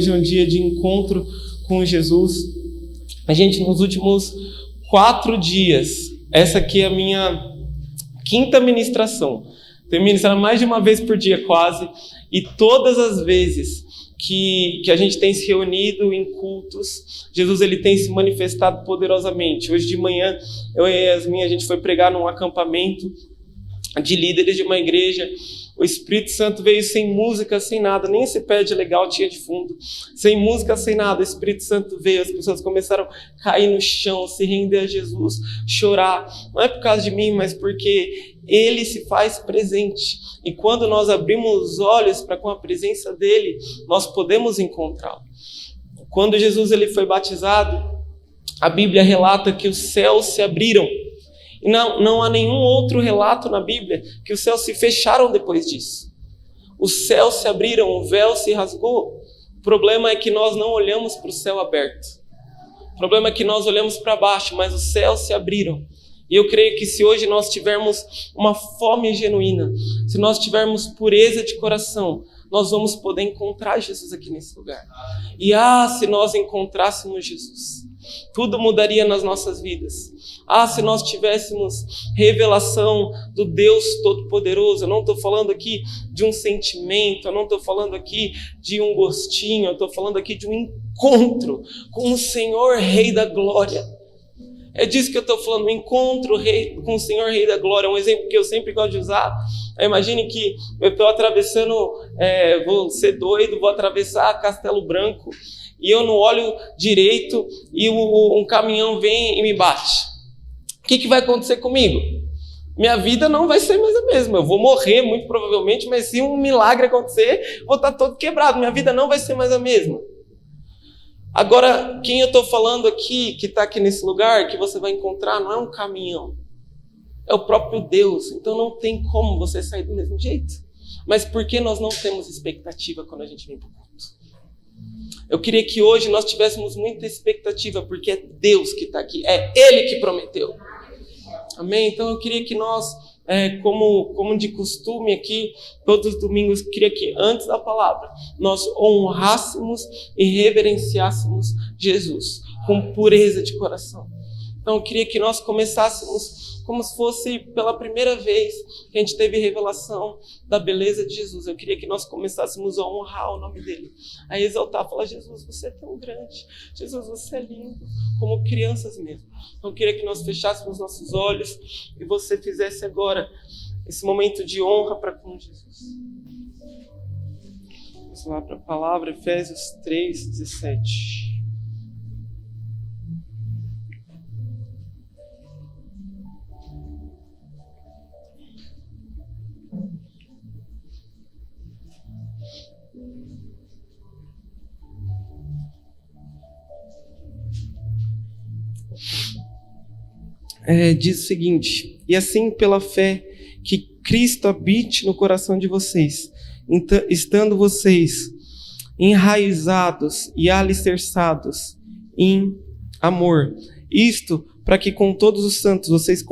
Hoje é um dia de encontro com Jesus. A gente, nos últimos 4 dias, essa aqui é a minha 5ª ministração. Tenho ministrado mais de uma vez por dia quase, e todas as vezes que a gente tem se reunido em cultos, Jesus ele tem se manifestado poderosamente. Hoje de manhã, eu e a Yasmin, a gente foi pregar num acampamento de líderes de uma igreja. O Espírito Santo veio sem música, sem nada, nem esse pad legal tinha de fundo, sem música, sem nada. O Espírito Santo veio, as pessoas começaram a cair no chão, se render a Jesus, chorar. Não é por causa de mim, mas porque Ele se faz presente. E quando nós abrimos os olhos para com a presença dEle, nós podemos encontrá-lo. Quando Jesus ele foi batizado, a Bíblia relata que os céus se abriram. E não há nenhum outro relato na Bíblia que os céus se fecharam depois disso. Os céus se abriram, o véu se rasgou. O problema é que nós não olhamos para o céu aberto. O problema é que nós olhamos para baixo, mas os céus se abriram. E eu creio que se hoje nós tivermos uma fome genuína, se nós tivermos pureza de coração, nós vamos poder encontrar Jesus aqui nesse lugar. E se nós encontrássemos Jesus, tudo mudaria nas nossas vidas. Se nós tivéssemos revelação do Deus Todo-Poderoso. Eu não estou falando aqui de um sentimento, eu não estou falando aqui de um gostinho, eu estou falando aqui de um encontro com o Senhor Rei da Glória. É disso que eu estou falando, um encontro com o Senhor Rei da Glória. Um exemplo que eu sempre gosto de usar. Imagine que eu estou atravessando, vou ser doido, vou atravessar Castelo Branco, e eu não olho direito e um caminhão vem e me bate. O que vai acontecer comigo? Minha vida não vai ser mais a mesma. Eu vou morrer, muito provavelmente, mas se um milagre acontecer, vou estar todo quebrado. Minha vida não vai ser mais a mesma. Agora, quem eu estou falando aqui, que está aqui nesse lugar, que você vai encontrar, não é um caminhão. É o próprio Deus. Então não tem como você sair do mesmo jeito. Mas por que nós não temos expectativa quando a gente vem para o culto? Eu queria que hoje nós tivéssemos muita expectativa, porque é Deus que está aqui. É Ele que prometeu. Amém? Então eu queria que nós, como de costume aqui, todos os domingos, eu queria que antes da palavra, nós honrássemos e reverenciássemos Jesus, com pureza de coração. Então eu queria que nós começássemos como se fosse pela primeira vez que a gente teve revelação da beleza de Jesus. Eu queria que nós começássemos a honrar o nome dele, a exaltar, falar: Jesus, você é tão grande, Jesus, você é lindo, como crianças mesmo. Então eu queria que nós fechássemos nossos olhos e você fizesse agora esse momento de honra para com Jesus. Vamos lá para a palavra, Efésios 3:17. Diz o seguinte: e assim pela fé que Cristo habite no coração de vocês, estando vocês enraizados e alicerçados em amor. Isto para que com todos os santos vocês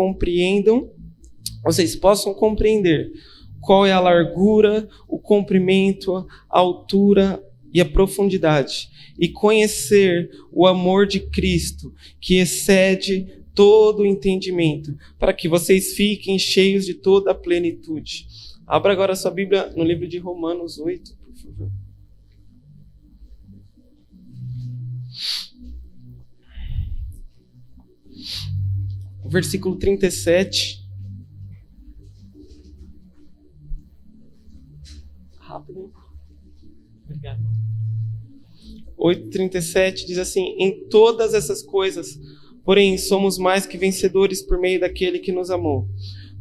possam compreender qual é a largura, o comprimento, a altura e a profundidade, e conhecer o amor de Cristo, que excede todo o entendimento, para que vocês fiquem cheios de toda a plenitude. Abra agora a sua Bíblia no livro de Romanos 8, por favor. Versículo 37. Rápido. Obrigado. 8:37 diz assim: em todas essas coisas, porém, somos mais que vencedores por meio daquele que nos amou.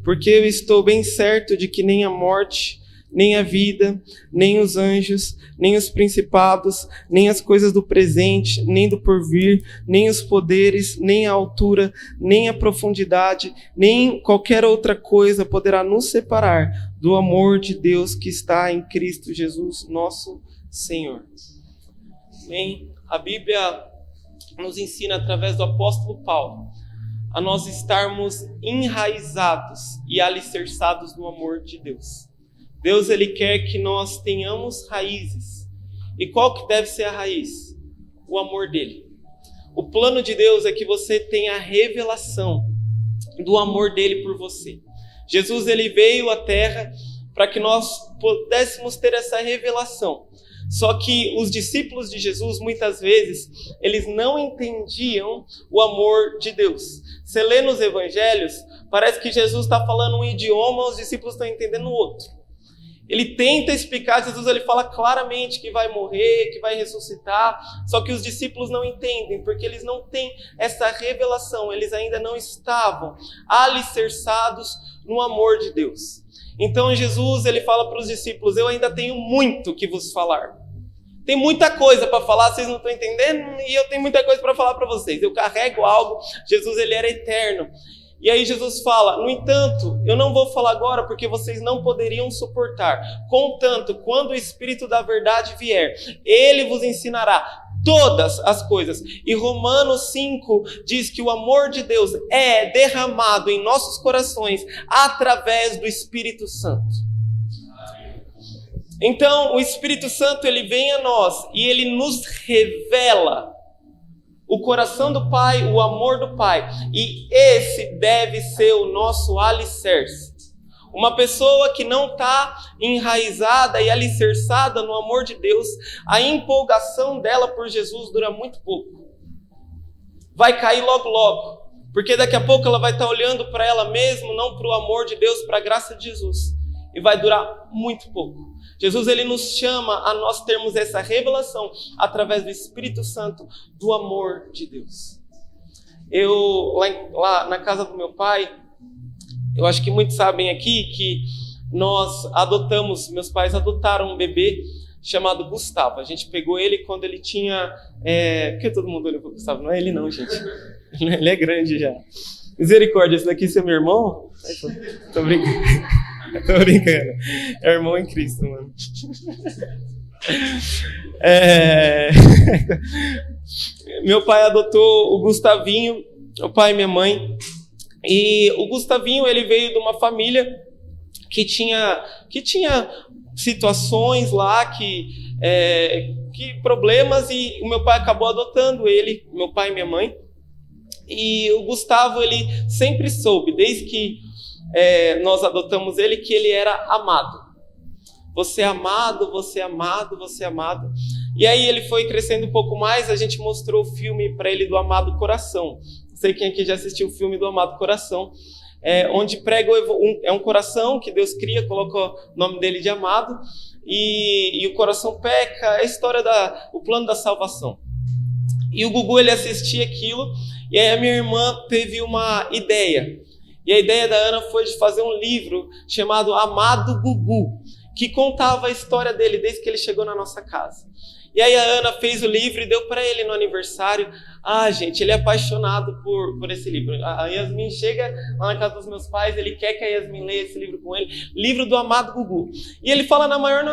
Porque eu estou bem certo de que nem a morte, nem a vida, nem os anjos, nem os principados, nem as coisas do presente, nem do porvir, nem os poderes, nem a altura, nem a profundidade, nem qualquer outra coisa poderá nos separar do amor de Deus que está em Cristo Jesus, nosso Senhor. Amém? A Bíblia nos ensina através do apóstolo Paulo a nós estarmos enraizados e alicerçados no amor de Deus. Deus ele quer que nós tenhamos raízes E qual que deve ser a raiz? O amor dele. O plano de Deus é que você tenha a revelação do amor dele por você. Jesus, ele veio à Terra para que nós pudéssemos ter essa revelação. Só que os discípulos de Jesus, muitas vezes, eles não entendiam o amor de Deus. Você lê nos evangelhos, parece que Jesus está falando um idioma, os discípulos estão entendendo outro. Ele tenta explicar, Jesus ele fala claramente que vai morrer, que vai ressuscitar, só que os discípulos não entendem, porque eles não têm essa revelação, eles ainda não estavam alicerçados no amor de Deus. Então Jesus ele fala para os discípulos, eu ainda tenho muito que vos falar. Tem muita coisa para falar, vocês não estão entendendo, e eu tenho muita coisa para falar para vocês. Eu carrego algo, Jesus ele era eterno. E aí Jesus fala, no entanto, eu não vou falar agora porque vocês não poderiam suportar. Contanto, quando o Espírito da verdade vier, ele vos ensinará todas as coisas. E Romanos 5 diz que o amor de Deus é derramado em nossos corações através do Espírito Santo. Então, o Espírito Santo ele vem a nós e ele nos revela o coração do Pai, o amor do Pai. E esse deve ser o nosso alicerce. Uma pessoa que não está enraizada e alicerçada no amor de Deus, a empolgação dela por Jesus dura muito pouco. Vai cair logo, logo. Porque daqui a pouco ela vai estar olhando para ela mesma, não para o amor de Deus, para a graça de Jesus. E vai durar muito pouco. Jesus ele nos chama a nós termos essa revelação através do Espírito Santo do amor de Deus. Eu, lá na casa do meu pai, eu acho que muitos sabem aqui que meus pais adotaram um bebê chamado Gustavo. A gente pegou ele quando ele tinha... Por que todo mundo olhou para o Gustavo? Não é ele não, gente. Ele é grande já. Misericórdia, esse daqui é meu irmão? Tô brincando. Tô brincando. É irmão em Cristo, mano. Meu pai adotou o Gustavinho, o pai e minha mãe. E o Gustavinho, ele veio de uma família que tinha situações lá, que problemas, e o meu pai acabou adotando ele, meu pai e minha mãe. E o Gustavo, ele sempre soube, desde que nós adotamos ele, que ele era amado. Você é amado, você é amado, você é amado. E aí ele foi crescendo um pouco mais, a gente mostrou o filme para ele do Amado Coração. Não sei quem aqui já assistiu o filme do Amado Coração, onde prega um coração que Deus cria, coloca o nome dele de amado, e o coração peca, a história o plano da salvação. E o Gugu, ele assistia aquilo, e aí a minha irmã teve uma ideia. E a ideia da Ana foi de fazer um livro chamado Amado Gugu, que contava a história dele desde que ele chegou na nossa casa. E aí a Ana fez o livro e deu para ele no aniversário. Gente, ele é apaixonado por esse livro. A Yasmin chega lá na casa dos meus pais, ele quer que a Yasmin leia esse livro com ele, livro do Amado Gugu. E ele fala na maior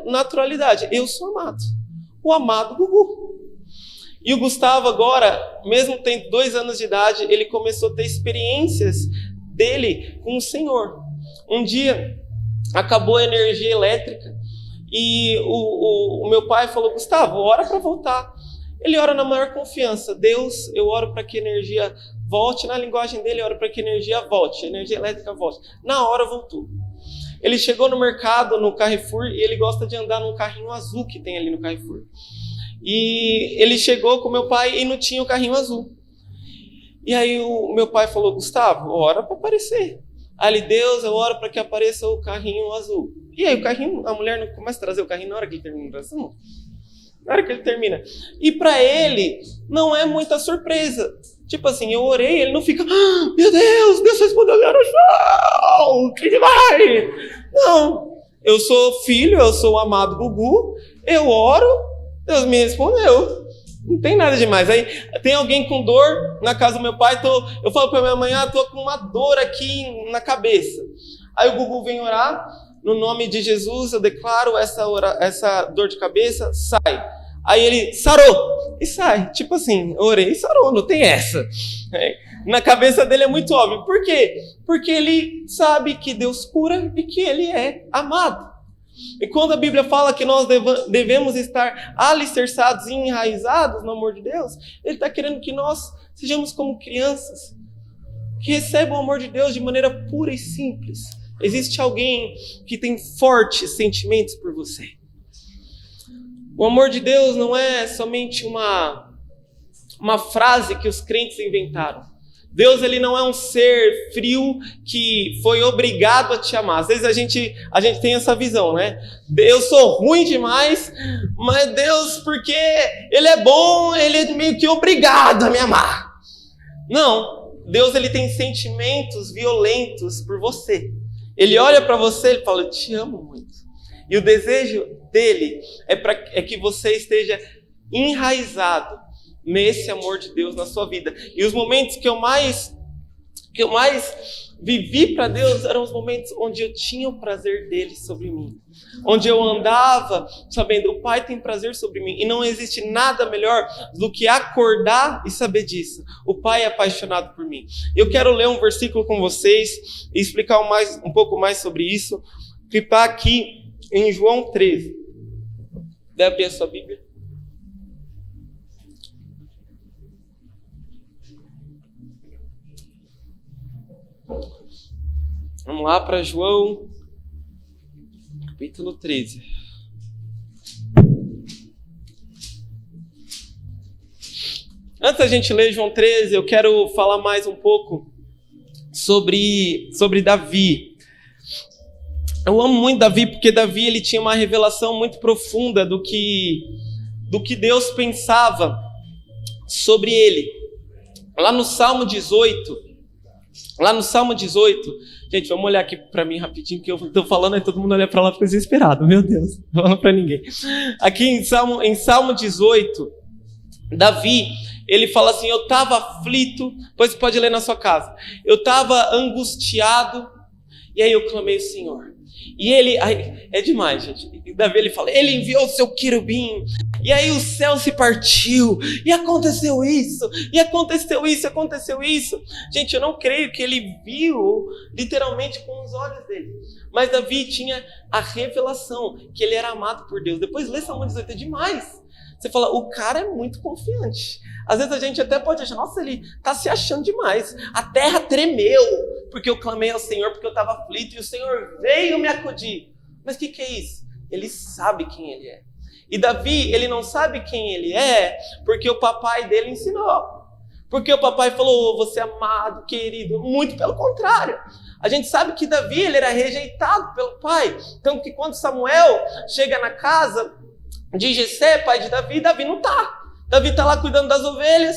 naturalidade, eu sou amado, o amado Gugu. E o Gustavo agora, mesmo tendo 2 anos de idade, ele começou a ter experiências dele com o Senhor. Um dia acabou a energia elétrica e o meu pai falou, Gustavo, ora para voltar. Ele ora na maior confiança. Deus, eu oro para que a energia volte. Na linguagem dele, ora para que a energia volte, a energia elétrica volte. Na hora voltou. Ele chegou no mercado, no Carrefour, e ele gosta de andar num carrinho azul que tem ali no Carrefour. E ele chegou com meu pai e não tinha o carrinho azul. E aí o meu pai falou, Gustavo, ora para aparecer. Ali, Deus, eu oro para que apareça o carrinho azul. E aí a mulher não começa a trazer o carrinho na hora que ele termina a oração? Na hora que ele termina. E para ele, não é muita surpresa. Tipo assim, eu orei, ele não fica, meu Deus respondeu a minha oração, que demais! Não, eu sou filho, eu sou o amado Gugu, eu oro, Deus me respondeu. Não tem nada demais. Aí tem alguém com dor na casa do meu pai, eu falo para minha mãe, tô com uma dor aqui na cabeça. Aí o Gugu vem orar, no nome de Jesus, eu declaro essa dor de cabeça, sai. Aí ele, sarou, e sai. Tipo assim, orei e sarou, não tem essa. Na cabeça dele é muito óbvio. Por quê? Porque ele sabe que Deus cura e que ele é amado. E quando a Bíblia fala que nós devemos estar alicerçados e enraizados no amor de Deus, Ele está querendo que nós sejamos como crianças, que recebam o amor de Deus de maneira pura e simples. Existe alguém que tem fortes sentimentos por você. O amor de Deus não é somente uma frase que os crentes inventaram. Deus, ele não é um ser frio que foi obrigado a te amar. Às vezes a gente tem essa visão, né? Eu sou ruim demais, mas Deus, porque Ele é bom, Ele é meio que obrigado a me amar. Não, Deus, ele tem sentimentos violentos por você. Ele olha para você e fala, eu te amo muito. E o desejo dele é que você esteja enraizado nesse amor de Deus na sua vida. E os momentos que eu mais vivi para Deus eram os momentos onde eu tinha o prazer dele sobre mim. Onde eu andava sabendo, o Pai tem prazer sobre mim. E não existe nada melhor do que acordar e saber disso. O Pai é apaixonado por mim. Eu quero ler um versículo com vocês e explicar um pouco mais sobre isso, que está aqui em João 13. Deve abrir a sua Bíblia. Vamos lá para João, capítulo 13. Antes da gente ler João 13, eu quero falar mais um pouco sobre Davi. Eu amo muito Davi, porque Davi ele tinha uma revelação muito profunda do que Deus pensava sobre ele. Lá no Salmo 18, gente, vamos olhar aqui para mim rapidinho, que eu estou falando e todo mundo olha para lá e fica desesperado. Meu Deus, não falando para ninguém. Aqui em Salmo 18, Davi, ele fala assim, eu estava aflito, depois você pode ler na sua casa. Eu estava angustiado, e aí eu clamei ao Senhor. E ele, é demais, gente. Davi, ele fala, ele enviou o seu querubim, e aí o céu se partiu, e aconteceu isso, e aconteceu isso, aconteceu isso. Gente, eu não creio que ele viu literalmente com os olhos dele. Mas Davi tinha a revelação que ele era amado por Deus. Depois lê Salmo 18, é demais. Você fala, o cara é muito confiante. Às vezes a gente até pode achar, nossa, ele está se achando demais. A terra tremeu, porque eu clamei ao Senhor, porque eu estava aflito, e o Senhor veio me acudir. Mas o que é isso? Ele sabe quem ele é. E Davi, ele não sabe quem ele é, porque o papai dele ensinou. Porque o papai falou, você é amado, querido. Muito pelo contrário. A gente sabe que Davi, ele era rejeitado pelo pai. Então que quando Samuel chega na casa de Jessé, pai de Davi, Davi não está. Davi está lá cuidando das ovelhas,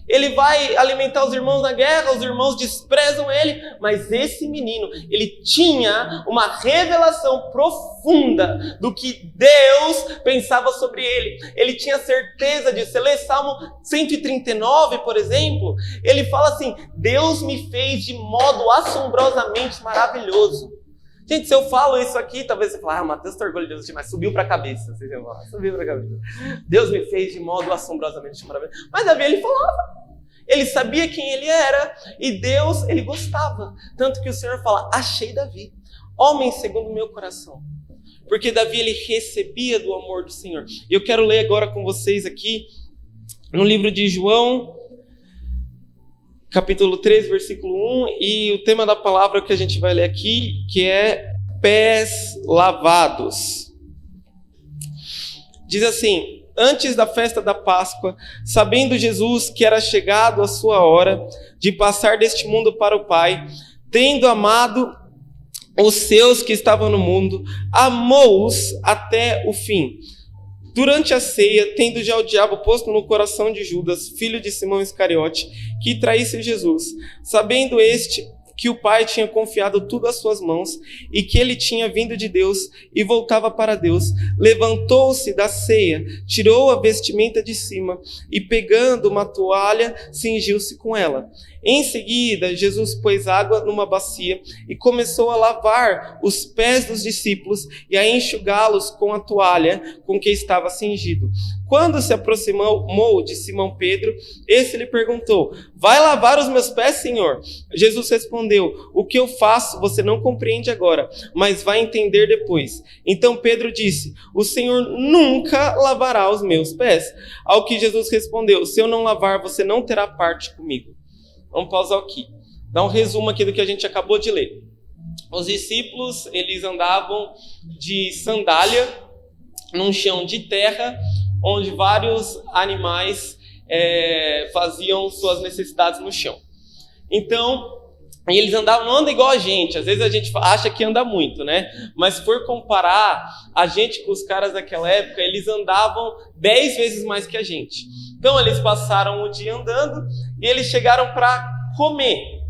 ele vai alimentar os irmãos na guerra, os irmãos desprezam ele, mas esse menino, ele tinha uma revelação profunda do que Deus pensava sobre ele. Ele tinha certeza disso. Você lê Salmo 139, por exemplo, ele fala assim, Deus me fez de modo assombrosamente maravilhoso. Gente, se eu falo isso aqui, talvez você fale, Mateus está orgulhoso demais, subiu para a cabeça. Vocês vão falar, subiu para a cabeça. Deus me fez de modo assombrosamente maravilhoso. Mas Davi, ele falava. Ele sabia quem ele era. E Deus, ele gostava. Tanto que o Senhor fala, achei Davi, homem segundo o meu coração. Porque Davi, ele recebia do amor do Senhor. E eu quero ler agora com vocês aqui, no livro de João, capítulo 3, versículo 1, e o tema da palavra que a gente vai ler aqui, que é pés lavados. Diz assim, antes da festa da Páscoa, sabendo Jesus que era chegado a sua hora de passar deste mundo para o Pai, tendo amado os seus que estavam no mundo, amou-os até o fim. Durante a ceia, tendo já o diabo posto no coração de Judas, filho de Simão Iscariote, que traísse Jesus, sabendo este que o Pai tinha confiado tudo às suas mãos e que ele tinha vindo de Deus e voltava para Deus, levantou-se da ceia, tirou a vestimenta de cima e, pegando uma toalha, cingiu-se com ela. Em seguida, Jesus pôs água numa bacia e começou a lavar os pés dos discípulos e a enxugá-los com a toalha com que estava cingido. Quando se aproximou de Simão Pedro, esse lhe perguntou: vai lavar os meus pés, Senhor? Jesus respondeu: o que eu faço você não compreende agora, mas vai entender depois. Então Pedro disse: o Senhor nunca lavará os meus pés. Ao que Jesus respondeu: se eu não lavar, você não terá parte comigo. Vamos pausar aqui. Dá um resumo aqui do que a gente acabou de ler. Os discípulos, eles andavam de sandália num chão de terra, onde vários animais faziam suas necessidades no chão. Então, eles andavam, não andam igual a gente. Às vezes a gente acha que anda muito, né? Mas se for comparar a gente com os caras daquela época, eles andavam 10 vezes mais que a gente. Então, eles passaram o dia andando e eles chegaram para comer.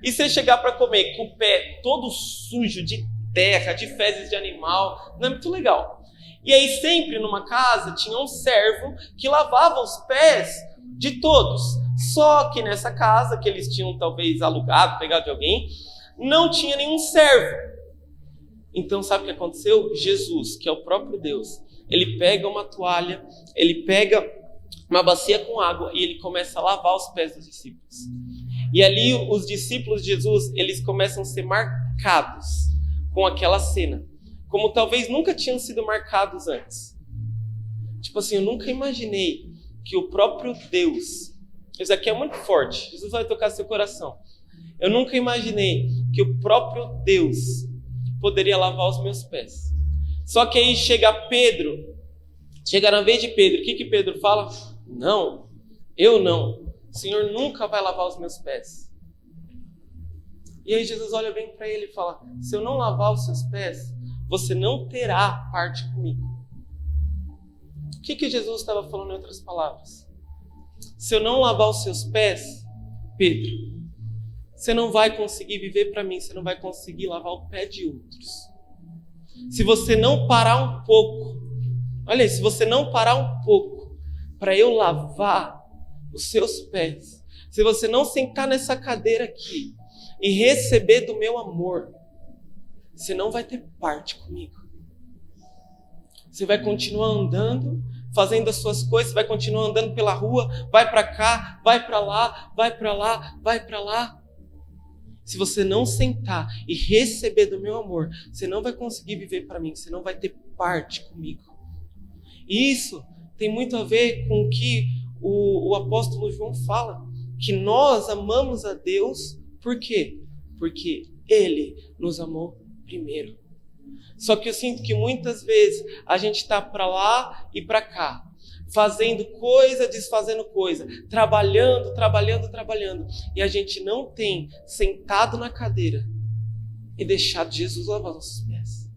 E se chegar para comer com o pé todo sujo de terra, de fezes de animal, não é muito legal. E aí sempre numa casa tinha um servo que lavava os pés de todos. Só que nessa casa, que eles tinham talvez alugado, pegado de alguém, não tinha nenhum servo. Então sabe o que aconteceu? Jesus, que é o próprio Deus, ele pega uma toalha, ele pega uma bacia com água e ele começa a lavar os pés dos discípulos. E ali os discípulos de Jesus, eles começam a ser marcados com aquela cena, como talvez nunca tinham sido marcados antes. Tipo assim, eu nunca imaginei que o próprio Deus, isso aqui é muito forte, Jesus vai tocar seu coração. Eu nunca imaginei que o próprio Deus poderia lavar os meus pés. Só que aí chega na vez de Pedro, o que Pedro fala? Não, eu não. O Senhor nunca vai lavar os meus pés. E aí Jesus olha bem para ele e fala: se eu não lavar os seus pés, você não terá parte comigo. O que Jesus estava falando em outras palavras? Se eu não lavar os seus pés, Pedro, você não vai conseguir viver para mim, você não vai conseguir lavar o pé de outros. Se você não parar um pouco, olha aí, se você não parar um pouco para eu lavar os seus pés, se você não sentar nessa cadeira aqui e receber do meu amor, você não vai ter parte comigo. Você vai continuar andando, fazendo as suas coisas, vai continuar andando pela rua, vai para cá, vai para lá, vai para lá, vai para lá. Se você não sentar e receber do meu amor, você não vai conseguir viver para mim, você não vai ter parte comigo. E isso tem muito a ver com o que o apóstolo João fala, que nós amamos a Deus, por quê? Porque Ele nos amou primeiro. Só que eu sinto que muitas vezes a gente está para lá e para cá, fazendo coisa, desfazendo coisa, trabalhando, e a gente não tem sentado na cadeira e deixado Jesus lavar nossos pés.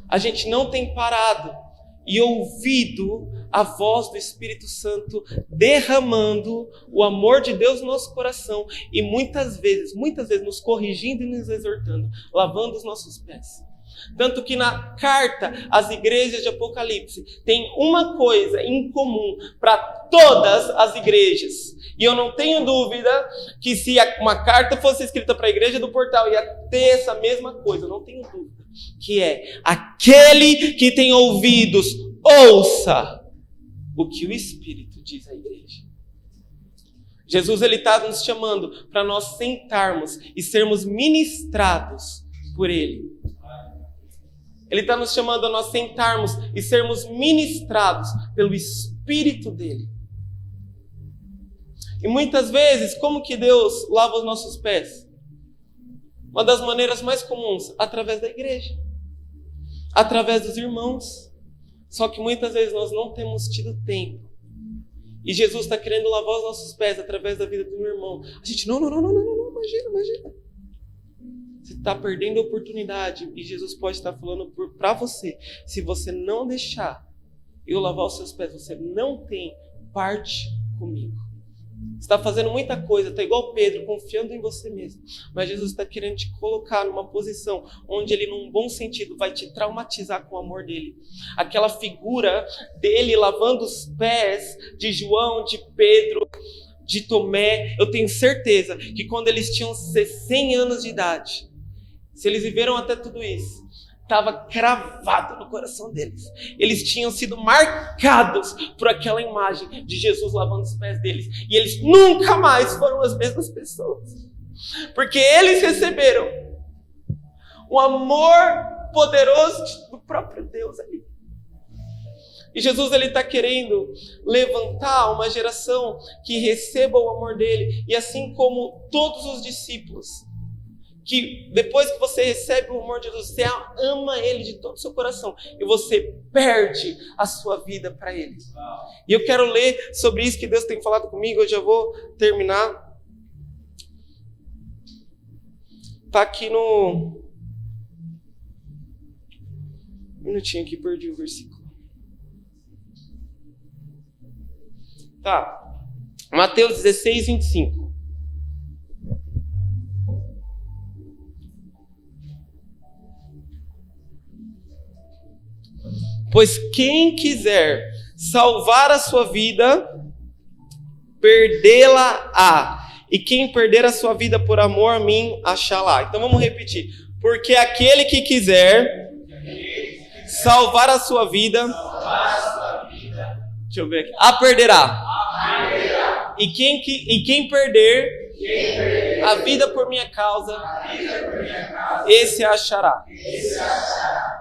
A gente não tem parado e ouvido a voz do Espírito Santo derramando o amor de Deus no nosso coração e muitas vezes nos corrigindo e nos exortando, lavando os nossos pés. Tanto que na carta às igrejas de Apocalipse tem uma coisa em comum para todas as igrejas. E eu não tenho dúvida que se uma carta fosse escrita para a igreja do Portal ia ter essa mesma coisa, eu não tenho dúvida. Que é: aquele que tem ouvidos, ouça o que o Espírito diz à igreja. Jesus está nos chamando para nós sentarmos e sermos ministrados por Ele. Ele está nos chamando a nós sentarmos e sermos ministrados pelo Espírito dEle. E muitas vezes, como que Deus lava os nossos pés? Uma das maneiras mais comuns, através da igreja, através dos irmãos. Só que muitas vezes nós não temos tido tempo. E Jesus está querendo lavar os nossos pés através da vida do meu irmão. A gente, não, imagina. Você está perdendo a oportunidade. E Jesus pode estar falando para você: se você não deixar eu lavar os seus pés, você não tem parte comigo. Você está fazendo muita coisa, está igual Pedro, confiando em você mesmo. Mas Jesus está querendo te colocar numa posição onde Ele, num bom sentido, vai te traumatizar com o amor dEle. Aquela figura dEle lavando os pés de João, de Pedro, de Tomé. Eu tenho certeza que quando eles tinham 100 anos de idade, se eles viveram até tudo isso, estava cravado no coração deles. Eles tinham sido marcados por aquela imagem de Jesus lavando os pés deles. E eles nunca mais foram as mesmas pessoas. Porque eles receberam um amor poderoso do próprio Deus ali. E Jesus está querendo levantar uma geração que receba o amor dele. E assim como todos os discípulos, que depois que você recebe o amor de Jesus, você ama Ele de todo o seu coração e você perde a sua vida para Ele. E eu quero ler sobre isso que Deus tem falado comigo, eu já vou terminar. Está aqui no... Um minutinho aqui, perdi o versículo. Tá. Mateus 16, 25. Pois quem quiser salvar a sua vida, perdê-la-á. E quem perder a sua vida por amor a mim, achá-la. Então vamos repetir. Porque aquele que quiser salvar a sua vida, deixa eu ver aqui, a perderá. E quem perder a vida por minha causa, esse a achará.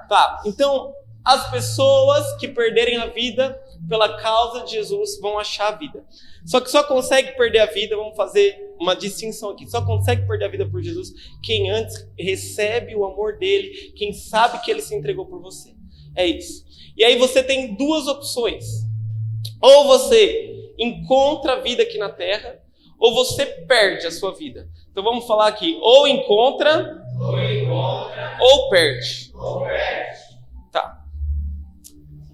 Tá, então as pessoas que perderem a vida pela causa de Jesus vão achar a vida. Só que só consegue perder a vida, vamos fazer uma distinção aqui, só consegue perder a vida por Jesus quem antes recebe o amor dele, quem sabe que ele se entregou por você. É isso. E aí você tem duas opções. Ou você encontra a vida aqui na terra, ou você perde a sua vida. Então vamos falar aqui, ou encontra, ou perde. Tá.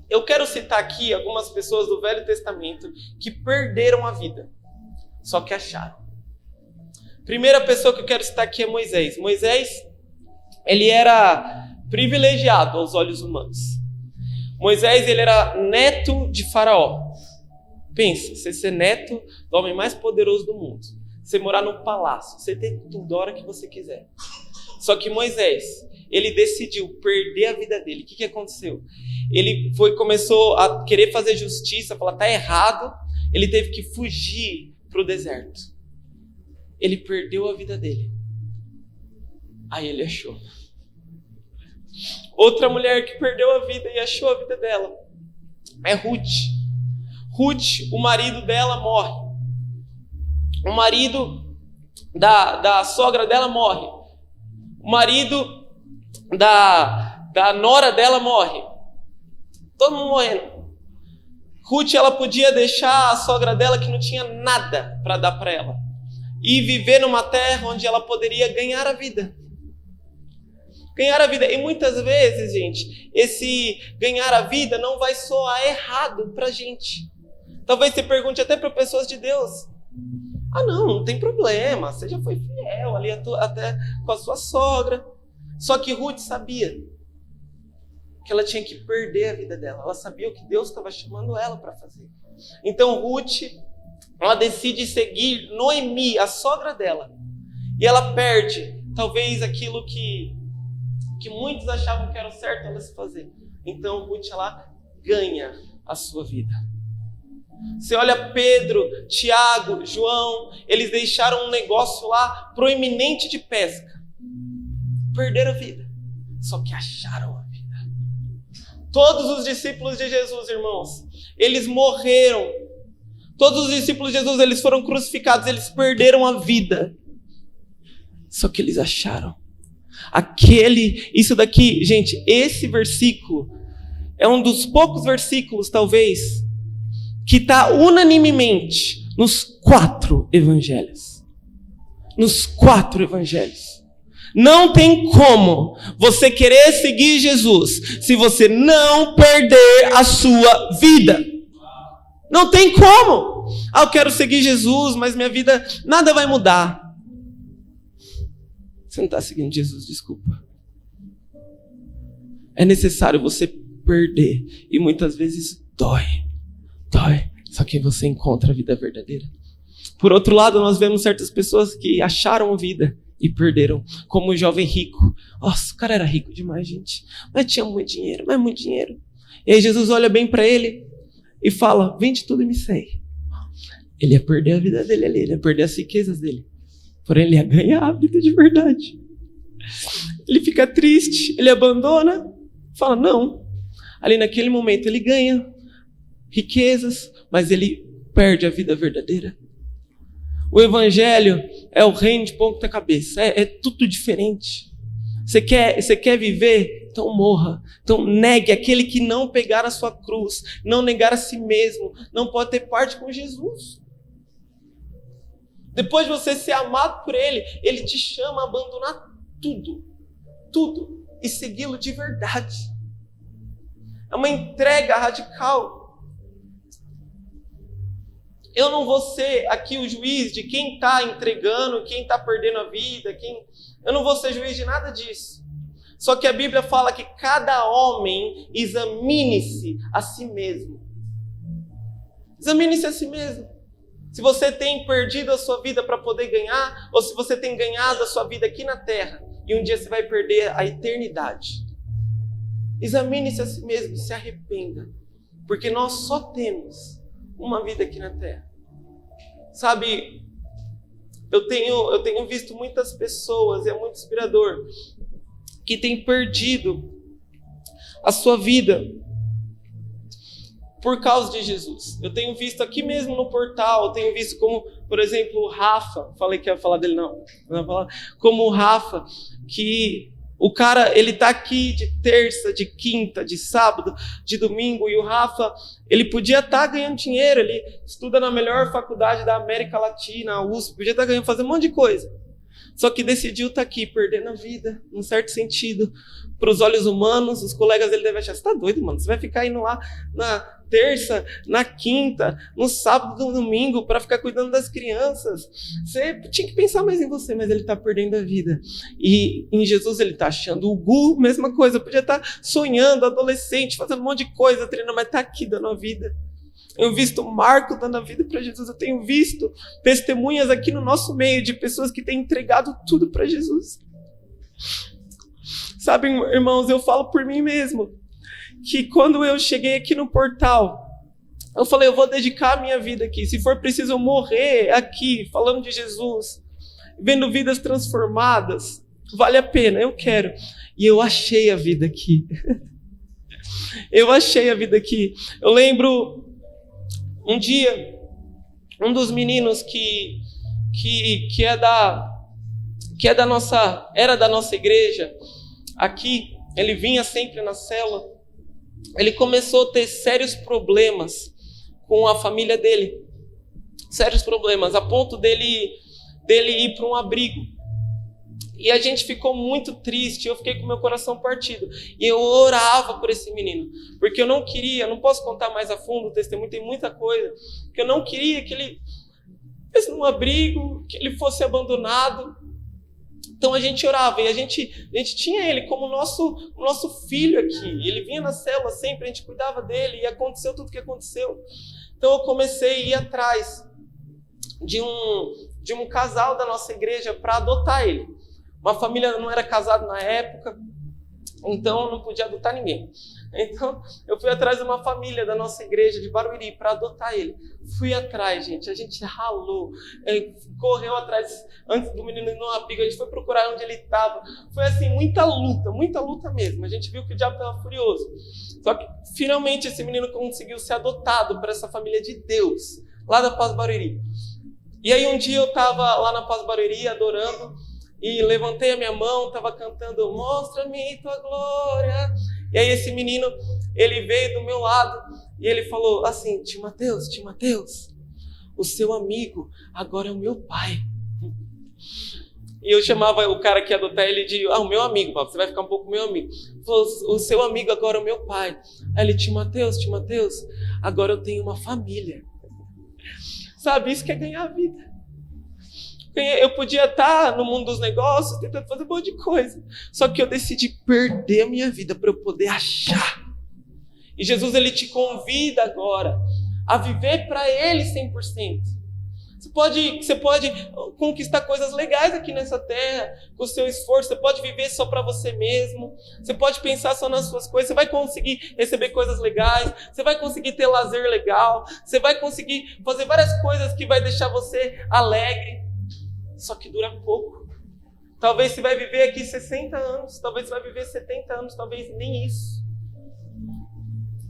Eu quero citar aqui algumas pessoas do Velho Testamento que perderam a vida, só que acharam. Primeira pessoa que eu quero citar aqui é Moisés. Moisés, ele era privilegiado aos olhos humanos. Moisés, ele era neto de Faraó. Pensa, você ser neto do homem mais poderoso do mundo. Você morar num palácio, você ter tudo a hora que você quiser. Só que Moisés, ele decidiu perder a vida dele. O que aconteceu? Ele começou a querer fazer justiça, falar, tá errado. Ele teve que fugir para o deserto. Ele perdeu a vida dele. Aí ele achou. Outra mulher que perdeu a vida e achou a vida dela é Ruth. Ruth, o marido dela morre. O marido da sogra dela morre. O marido da nora dela morre. Todo mundo morrendo. Ruth, ela podia deixar a sogra dela que não tinha nada para dar para ela e viver numa terra onde ela poderia ganhar a vida. Ganhar a vida. E muitas vezes, gente, esse ganhar a vida não vai soar errado pra gente. Talvez você pergunte até para pessoas de Deus. Ah, não tem problema. Você já foi fiel ali até com a sua sogra. Só que Ruth sabia que ela tinha que perder a vida dela. Ela sabia o que Deus estava chamando ela para fazer. Então Ruth, ela decide seguir Noemi, a sogra dela. E ela perde, talvez, aquilo que muitos achavam que era o certo ela se fazer. Então Ruth, ela ganha a sua vida. Você olha Pedro, Tiago, João, eles deixaram um negócio lá proeminente de pesca. Perderam a vida, só que acharam a vida. Todos os discípulos de Jesus, irmãos, eles morreram. Todos os discípulos de Jesus, eles foram crucificados, eles perderam a vida. Só que eles acharam. Isso daqui, gente, esse versículo é um dos poucos versículos, talvez, que está unanimemente nos 4 evangelhos. Nos 4 evangelhos. Não tem como você querer seguir Jesus se você não perder a sua vida. Não tem como. eu quero seguir Jesus, mas minha vida, nada vai mudar. Você não está seguindo Jesus, desculpa. É necessário você perder. E muitas vezes dói. Só que você encontra a vida verdadeira. Por outro lado, nós vemos certas pessoas que acharam vida e perderam. Como o jovem rico. Nossa, o cara era rico demais, gente. Mas tinha muito dinheiro, muito dinheiro. E aí Jesus olha bem para ele e fala, vende tudo e me segue. Ele ia perder a vida dele ali, ele ia perder as riquezas dele. Porém, ele ia ganhar a vida de verdade. Ele fica triste, ele abandona, fala, não. Ali naquele momento ele ganha riquezas, mas ele perde a vida verdadeira. O evangelho é o reino de ponta cabeça, é tudo diferente. Você quer viver? Então morra. Então negue aquele que não pegar a sua cruz, não negar a si mesmo, não pode ter parte com Jesus. Depois de você ser amado por Ele, Ele te chama a abandonar tudo, e segui-lo de verdade. É uma entrega radical. Eu não vou ser aqui o juiz de quem está entregando, quem está perdendo a vida, eu não vou ser juiz de nada disso. Só que a Bíblia fala que cada homem examine-se a si mesmo. Examine-se a si mesmo. Se você tem perdido a sua vida para poder ganhar, ou se você tem ganhado a sua vida aqui na terra, e um dia você vai perder a eternidade. Examine-se a si mesmo e se arrependa. Porque nós só temos uma vida aqui na terra. Sabe, eu tenho visto muitas pessoas, e é muito inspirador, que têm perdido a sua vida por causa de Jesus. Eu tenho visto aqui mesmo no portal, eu tenho visto como, por exemplo, o Rafa, falei que ia falar dele, não ia falar, como o Rafa, que o cara, ele tá aqui de terça, de quinta, de sábado, de domingo, e o Rafa, ele podia estar ganhando dinheiro, ele estuda na melhor faculdade da América Latina, a USP, podia estar ganhando, fazer um monte de coisa. Só que decidiu estar aqui, perdendo a vida, num certo sentido, para os olhos humanos, os colegas dele devem achar, você tá doido, mano? Você vai ficar indo lá na terça, na quinta, no sábado, no domingo, para ficar cuidando das crianças. Você tinha que pensar mais em você, mas ele está perdendo a vida. E em Jesus ele está achando. O Gu, mesma coisa, podia estar sonhando, adolescente, fazendo um monte de coisa, treinando, mas está aqui dando a vida. Eu tenho visto o Marco dando a vida para Jesus, eu tenho visto testemunhas aqui no nosso meio de pessoas que têm entregado tudo para Jesus. Sabe, irmãos, eu falo por mim mesmo, que quando eu cheguei aqui no portal, eu falei, eu vou dedicar a minha vida aqui, se for preciso eu morrer aqui, falando de Jesus, vendo vidas transformadas, vale a pena, eu quero. E eu achei a vida aqui. Eu achei a vida aqui. Eu lembro, um dia, um dos meninos era da nossa igreja, aqui, ele vinha sempre na célula, ele começou a ter sérios problemas com a família dele, sérios problemas, a ponto dele ir para um abrigo, e a gente ficou muito triste, eu fiquei com meu coração partido, e eu orava por esse menino, porque eu não queria, não posso contar mais a fundo o testemunho, tem muita coisa, que eu não queria que ele fosse num abrigo, que ele fosse abandonado. Então a gente orava e a gente tinha ele como nosso filho aqui. Ele vinha na célula sempre, a gente cuidava dele e aconteceu tudo o que aconteceu. Então eu comecei a ir atrás de um casal da nossa igreja para adotar ele. Uma família não era casada na época, então não podia adotar ninguém. Então eu fui atrás de uma família da nossa igreja de Barueri para adotar ele. Fui atrás, gente, a gente ralou, correu atrás, antes do menino ir numa briga, a gente foi procurar onde ele estava. Foi assim, muita luta mesmo. A gente viu que o diabo estava furioso. Só que finalmente esse menino conseguiu ser adotado por essa família de Deus, lá da Paz Barueri. E aí um dia eu estava lá na Paz Barueri adorando, e levantei a minha mão, estava cantando, mostra-me tua glória. E aí esse menino, ele veio do meu lado e ele falou assim, Timoteus, o seu amigo agora é o meu pai. E eu chamava o cara que ia adotar ele de, o meu amigo, você vai ficar um pouco meu amigo. Ele falou, o seu amigo agora é o meu pai. Aí ele, Timoteus, agora eu tenho uma família. Sabe, isso que é ganhar a vida. Eu podia estar no mundo dos negócios, tentando fazer um monte de coisa. Só que eu decidi perder a minha vida para eu poder achar. E Jesus, ele te convida agora a viver para Ele 100%. Você pode conquistar coisas legais aqui nessa terra, com o seu esforço. Você pode viver só para você mesmo. Você pode pensar só nas suas coisas. Você vai conseguir receber coisas legais. Você vai conseguir ter lazer legal. Você vai conseguir fazer várias coisas que vai deixar você alegre. Só que dura pouco. Talvez você vai viver aqui 60 anos. Talvez você vai viver 70 anos. Talvez nem isso.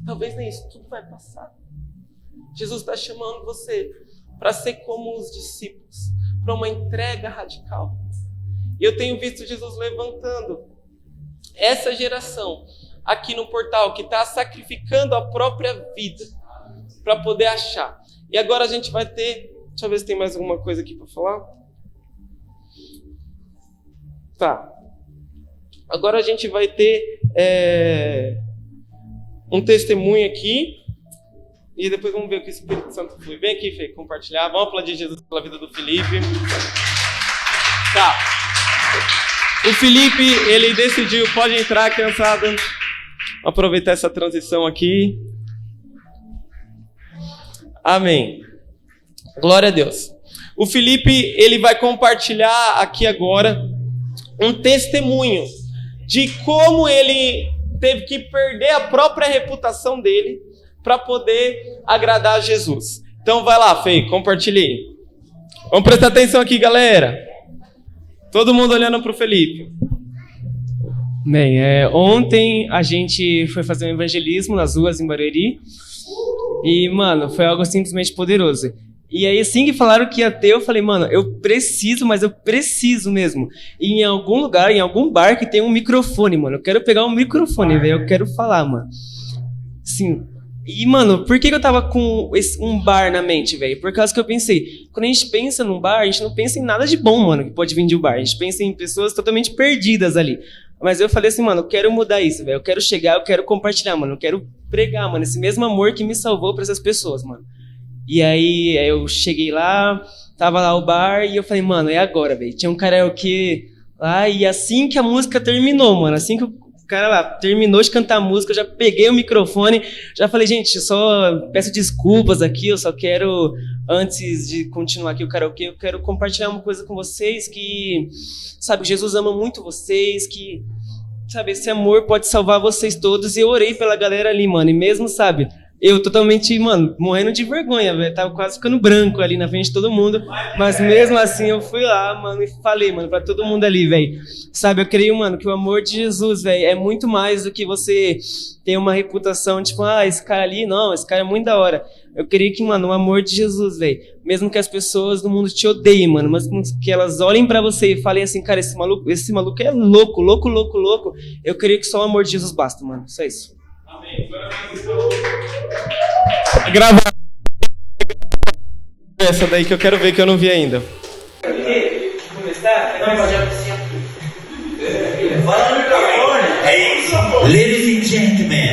Talvez nem isso. Tudo vai passar. Jesus está chamando você para ser como os discípulos, para uma entrega radical. E eu tenho visto Jesus levantando essa geração aqui no portal, que está sacrificando a própria vida para poder achar. E agora a gente vai ter... Deixa eu ver se tem mais alguma coisa aqui para falar. Tá. Agora a gente vai ter um testemunho aqui. E depois vamos ver o que o Espírito Santo foi. Vem aqui, Fê, compartilhar. Vamos aplaudir Jesus pela vida do Felipe. Tá. O Felipe, ele decidiu, pode entrar, criançada. Vamos aproveitar essa transição aqui. Amém. Glória a Deus. O Felipe, ele vai compartilhar aqui agora um testemunho de como ele teve que perder a própria reputação dele para poder agradar a Jesus. Então vai lá, Fê, compartilhe aí. Vamos prestar atenção aqui, galera. Todo mundo olhando para o Felipe. Bem, ontem a gente foi fazer um evangelismo nas ruas em Barueri. E, mano, foi algo simplesmente poderoso. E aí, assim que falaram que ia ter, eu falei, mano, eu preciso mesmo. E em algum lugar, em algum bar que tem um microfone, mano. Eu quero pegar um microfone, velho. Eu quero falar, mano. Sim. E, mano, por que eu tava com um bar na mente, velho? Por causa que eu pensei, quando a gente pensa num bar, a gente não pensa em nada de bom, mano, que pode vir de um bar. A gente pensa em pessoas totalmente perdidas ali. Mas eu falei assim, mano, eu quero mudar isso, velho. Eu quero chegar, eu quero compartilhar, mano. Eu quero pregar, mano, esse mesmo amor que me salvou pra essas pessoas, mano. E aí eu cheguei lá, tava lá o bar e eu falei, mano, é agora, velho. Tinha um karaokê lá e assim que a música terminou, mano, assim que o cara lá terminou de cantar a música, eu já peguei o microfone, já falei, gente, eu só peço desculpas aqui, eu só quero, antes de continuar aqui o karaokê, eu quero compartilhar uma coisa com vocês que, sabe, Jesus ama muito vocês, que, sabe, esse amor pode salvar vocês todos. E eu orei pela galera ali, mano, e mesmo, sabe, eu totalmente, mano, morrendo de vergonha, velho. Tava quase ficando branco ali na frente de todo mundo. Mas mesmo assim eu fui lá, mano, e falei, mano, pra todo mundo ali, velho. Sabe, eu creio, mano, que o amor de Jesus, velho, é muito mais do que você ter uma reputação, tipo, esse cara ali, não, esse cara é muito da hora. Eu creio que, mano, o amor de Jesus, velho, mesmo que as pessoas do mundo te odeiem, mano, mas que elas olhem pra você e falem assim, cara, esse maluco é louco. Eu creio que só o amor de Jesus basta, mano. Só isso. Amém. Gravar essa daí que eu quero ver, que eu não vi ainda. Começar? Ladies and gentlemen.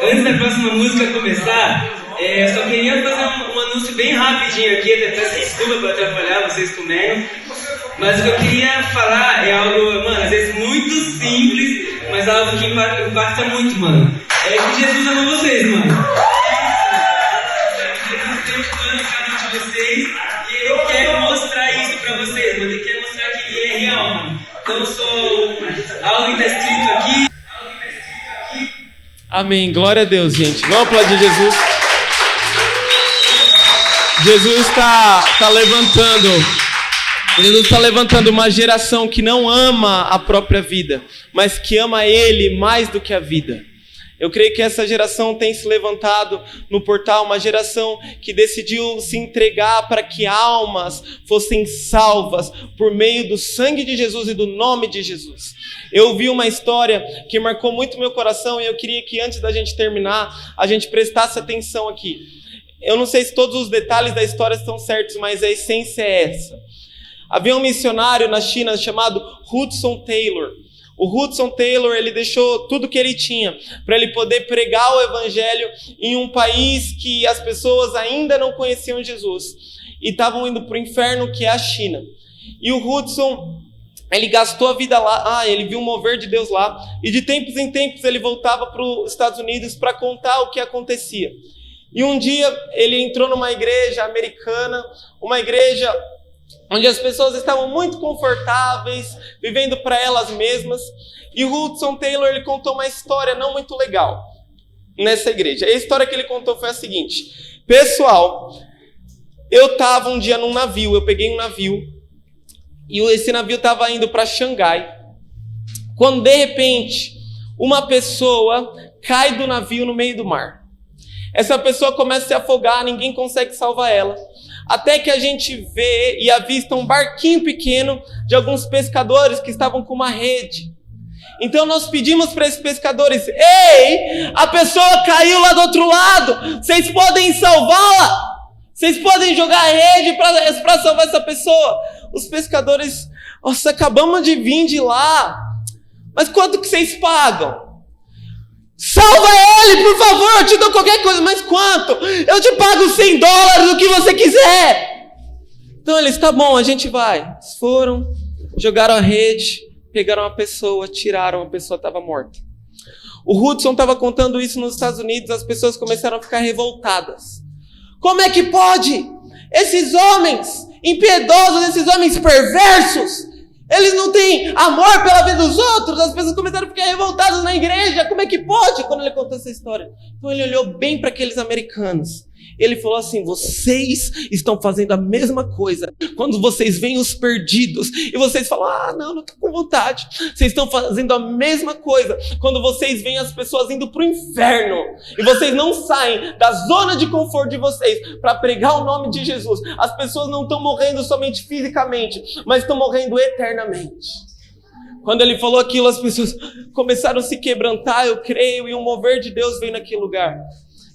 Antes da próxima música começar, eu só queria fazer um anúncio bem rapidinho aqui, até peço desculpa por atrapalhar vocês comendo. Mas o que eu queria falar é algo, mano, às vezes muito simples, mas algo que impacta muito, mano. É que Jesus ama vocês, mano. Jesus tem um plano em cada um de vocês e Ele quer mostrar isso pra vocês, mano. Ele quer mostrar que Ele é real, mano. Então, algo que tá escrito aqui. Amém. Glória a Deus, gente. Vamos aplaudir Jesus. Jesus está levantando. Jesus está levantando uma geração que não ama a própria vida, mas que ama Ele mais do que a vida. Eu creio que essa geração tem se levantado no portal, uma geração que decidiu se entregar para que almas fossem salvas por meio do sangue de Jesus e do nome de Jesus. Eu ouvi uma história que marcou muito meu coração e eu queria que antes da gente terminar, a gente prestasse atenção aqui. Eu não sei se todos os detalhes da história estão certos, mas a essência é essa. Havia um missionário na China chamado Hudson Taylor. O Hudson Taylor, ele deixou tudo que ele tinha para ele poder pregar o evangelho em um país que as pessoas ainda não conheciam Jesus e estavam indo para o inferno, que é a China. E o Hudson, ele gastou a vida lá, ele viu o mover de Deus lá, e de tempos em tempos ele voltava para os Estados Unidos para contar o que acontecia. E um dia ele entrou numa igreja americana, uma igreja onde as pessoas estavam muito confortáveis, vivendo para elas mesmas. E o Hudson Taylor, ele contou uma história não muito legal nessa igreja. A história que ele contou foi a seguinte: pessoal, eu estava um dia num navio, eu peguei um navio, e esse navio estava indo para Xangai, quando de repente uma pessoa cai do navio no meio do mar. Essa pessoa começa a se afogar, ninguém consegue salvar ela. Até que a gente vê e avista um barquinho pequeno de alguns pescadores que estavam com uma rede. Então nós pedimos para esses pescadores: ei, a pessoa caiu lá do outro lado, vocês podem salvá-la? Vocês podem jogar a rede para salvar essa pessoa? Os pescadores: nossa, acabamos de vir de lá, mas quanto que vocês pagam? Salva ele, por favor, eu te dou qualquer coisa. Mas quanto? Eu te pago $100, o que você quiser. Então eles: tá bom, a gente vai. Eles foram, jogaram a rede, pegaram a pessoa, tiraram, a pessoa estava morta. O Hudson estava contando isso nos Estados Unidos, as pessoas começaram a ficar revoltadas. Como é que pode? Esses homens impiedosos, esses homens perversos, eles não têm amor pela vida dos outros. As pessoas começaram a ficar revoltadas na igreja. Como é que pode? Quando ele contou essa história. Então ele olhou bem para aqueles americanos. Ele falou assim: vocês estão fazendo a mesma coisa quando vocês veem os perdidos e vocês falam: não estou com vontade. Vocês estão fazendo a mesma coisa quando vocês veem as pessoas indo para o inferno e vocês não saem da zona de conforto de vocês para pregar o nome de Jesus. As pessoas não estão morrendo somente fisicamente, mas estão morrendo eternamente. Quando ele falou aquilo, as pessoas começaram a se quebrantar, eu creio, e um mover de Deus veio naquele lugar.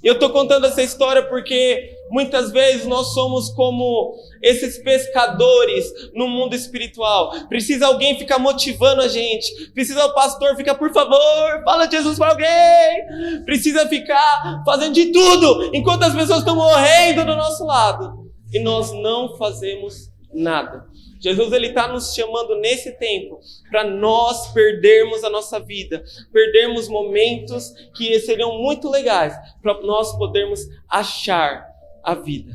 E eu estou contando essa história porque muitas vezes nós somos como esses pescadores no mundo espiritual. Precisa alguém ficar motivando a gente. Precisa o pastor ficar: por favor, fala de Jesus para alguém. Precisa ficar fazendo de tudo enquanto as pessoas estão morrendo do nosso lado. E nós não fazemos nada. Jesus, ele está nos chamando nesse tempo para nós perdermos a nossa vida, perdermos momentos que seriam muito legais para nós podermos achar a vida.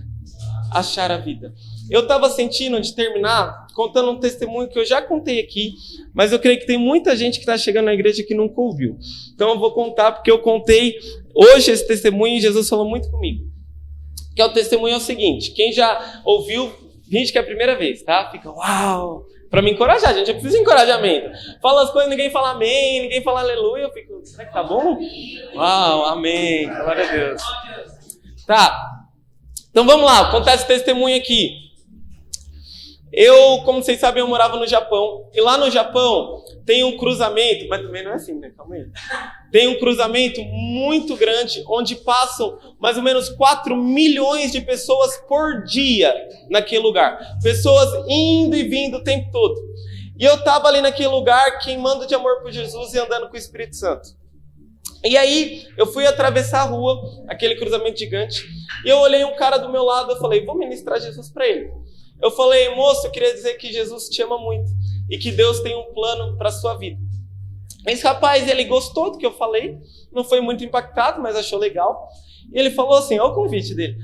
Achar a vida. Eu estava sentindo de terminar contando um testemunho que eu já contei aqui, mas eu creio que tem muita gente que está chegando na igreja que nunca ouviu. Então eu vou contar porque eu contei hoje esse testemunho e Jesus falou muito comigo. Que é o testemunho é o seguinte: quem já ouviu, finge que é a primeira vez, tá? Fica uau! Pra me encorajar, gente, eu preciso de encorajamento. Fala as coisas, ninguém fala amém, ninguém fala aleluia, eu fico: será que tá bom? Uau, amém, glória a Deus. Tá, então vamos lá, vou contar esse testemunho aqui. Como vocês sabem, eu morava no Japão. E lá no Japão tem um cruzamento, mas também não é assim, né? Calma aí. Tem um cruzamento muito grande, onde passam mais ou menos 4 milhões de pessoas por dia naquele lugar. Pessoas indo e vindo o tempo todo. E eu estava ali naquele lugar, queimando de amor por Jesus e andando com o Espírito Santo. E aí, eu fui atravessar a rua, aquele cruzamento gigante, e eu olhei um cara do meu lado, eu falei: vou ministrar Jesus para ele. Eu falei: moço, eu queria dizer que Jesus te ama muito e que Deus tem um plano para a sua vida. Esse rapaz, ele gostou do que eu falei, não foi muito impactado, mas achou legal. E ele falou assim, olha o convite dele: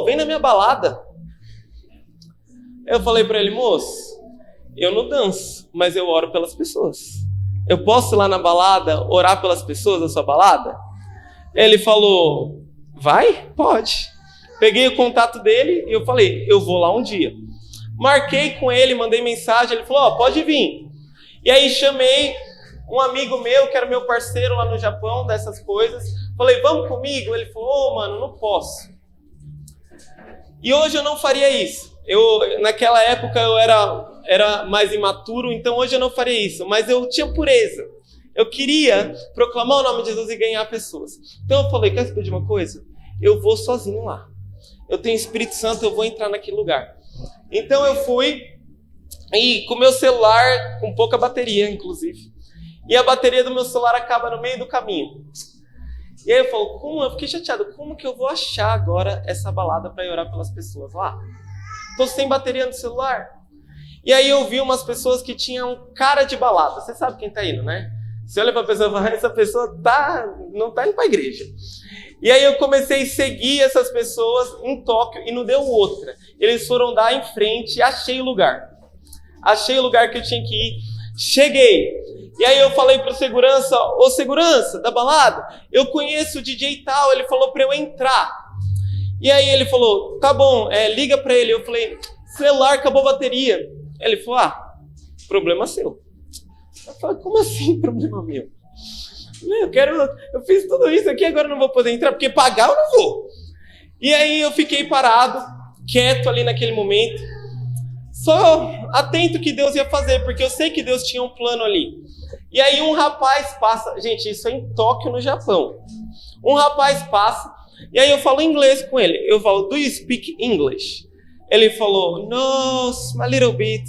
vem na minha balada. Eu falei para ele: moço, eu não danço, mas eu oro pelas pessoas. Eu posso ir lá na balada, orar pelas pessoas da sua balada? Ele falou: vai? Pode. Peguei o contato dele e eu falei: eu vou lá um dia. Marquei com ele, mandei mensagem, ele falou: pode vir. E aí chamei um amigo meu, que era meu parceiro lá no Japão, dessas coisas. Falei: vamos comigo? Ele falou: mano, não posso. E hoje eu não faria isso. Naquela época eu era mais imaturo, então hoje eu não faria isso. Mas eu tinha pureza. Eu queria proclamar o nome de Jesus e ganhar pessoas. Então eu falei: quer saber de uma coisa? Eu vou sozinho lá. Eu tenho Espírito Santo, eu vou entrar naquele lugar. Então eu fui, e com meu celular, com pouca bateria, inclusive. e a bateria do meu celular acaba no meio do caminho. E aí eu falo, eu fiquei chateado, como que eu vou achar agora essa balada para ir orar pelas pessoas lá? Tô sem bateria no celular. E aí eu vi umas pessoas que tinham cara de balada. Você sabe quem tá indo, né? Você olha pra pessoa e fala, essa pessoa não tá indo pra igreja. E aí eu comecei a seguir essas pessoas em Tóquio e não deu outra. Eles foram dar em frente e achei o lugar. Achei o lugar que eu tinha que ir. Cheguei. E aí eu falei pro segurança, ô segurança da balada, eu conheço o DJ tal, ele falou pra eu entrar. E aí ele falou, tá bom, liga pra ele. Eu falei, celular, acabou a bateria. Ele falou, problema seu. Eu falei, como assim problema meu? Eu fiz tudo isso aqui, agora eu não vou poder entrar, porque pagar eu não vou. E aí eu fiquei parado, quieto ali naquele momento, só atento que Deus ia fazer, porque eu sei que Deus tinha um plano ali. E aí um rapaz passa, gente, isso é em Tóquio, no Japão. Um rapaz passa, e aí eu falo inglês com ele. Eu falo, do you speak English? Ele falou, no, a little bit.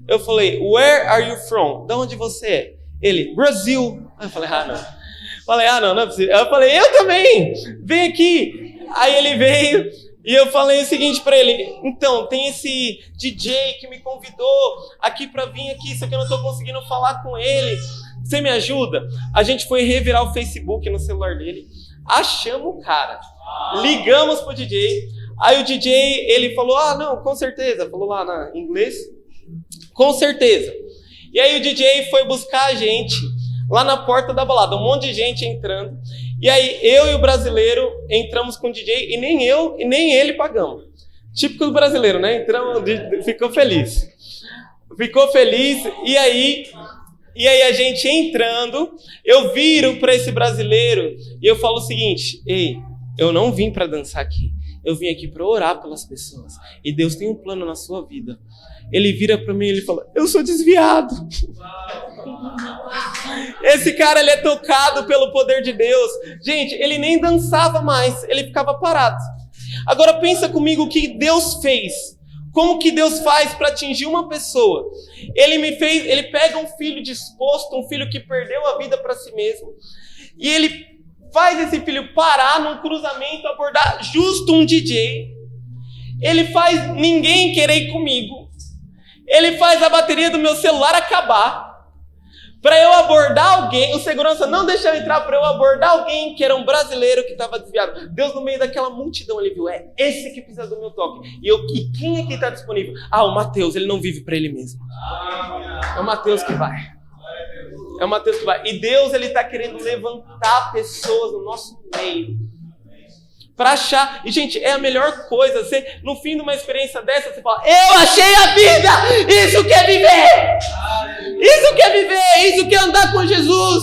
Eu falei, where are you from? De onde você é? Ele, Brasil. Aí eu falei, não. Não é possível. Eu falei, eu também, vem aqui. Aí ele veio e eu falei o seguinte pra ele, então, tem esse DJ que me convidou aqui pra vir aqui, só que eu não tô conseguindo falar com ele. Você me ajuda? A gente foi revirar o Facebook no celular dele, achamos o cara, ligamos pro DJ, aí o DJ, ele falou, não, com certeza, falou lá em inglês, com certeza. E aí o DJ foi buscar a gente lá na porta da balada, um monte de gente entrando. E aí eu e o brasileiro entramos com o DJ e nem eu e nem ele pagamos. Típico do brasileiro, né? Entramos, ficou feliz. E aí a gente entrando, eu viro para esse brasileiro e eu falo o seguinte, ei, eu não vim para dançar aqui. Eu vim aqui para orar pelas pessoas. E Deus tem um plano na sua vida. Ele vira para mim e ele fala, eu sou desviado. Esse cara, ele é tocado pelo poder de Deus. Gente, ele nem dançava mais, ele ficava parado. Agora pensa comigo o que Deus fez. Como que Deus faz para atingir uma pessoa? Ele pega um filho disposto, um filho que perdeu a vida para si mesmo, e ele faz esse filho parar num cruzamento, abordar justo um DJ. Ele faz ninguém querer ir comigo. Ele faz a bateria do meu celular acabar. Para eu abordar alguém, o segurança não deixou eu entrar, para eu abordar alguém que era um brasileiro que estava desviado. Deus, no meio daquela multidão, ele viu, esse que precisa do meu toque. E quem aqui está disponível? O Mateus, ele não vive para ele mesmo. É o Mateus que vai. E Deus, ele está querendo levantar pessoas no nosso meio. Para achar, e gente, é a melhor coisa, você, no fim de uma experiência dessa, você fala, eu achei a vida, isso que é viver, isso que é andar com Jesus.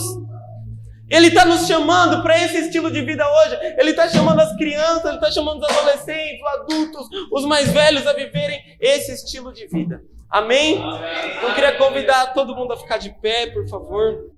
Ele está nos chamando para esse estilo de vida hoje, ele está chamando as crianças, ele está chamando os adolescentes, os adultos, os mais velhos a viverem esse estilo de vida, amém? Eu queria convidar todo mundo a ficar de pé, por favor.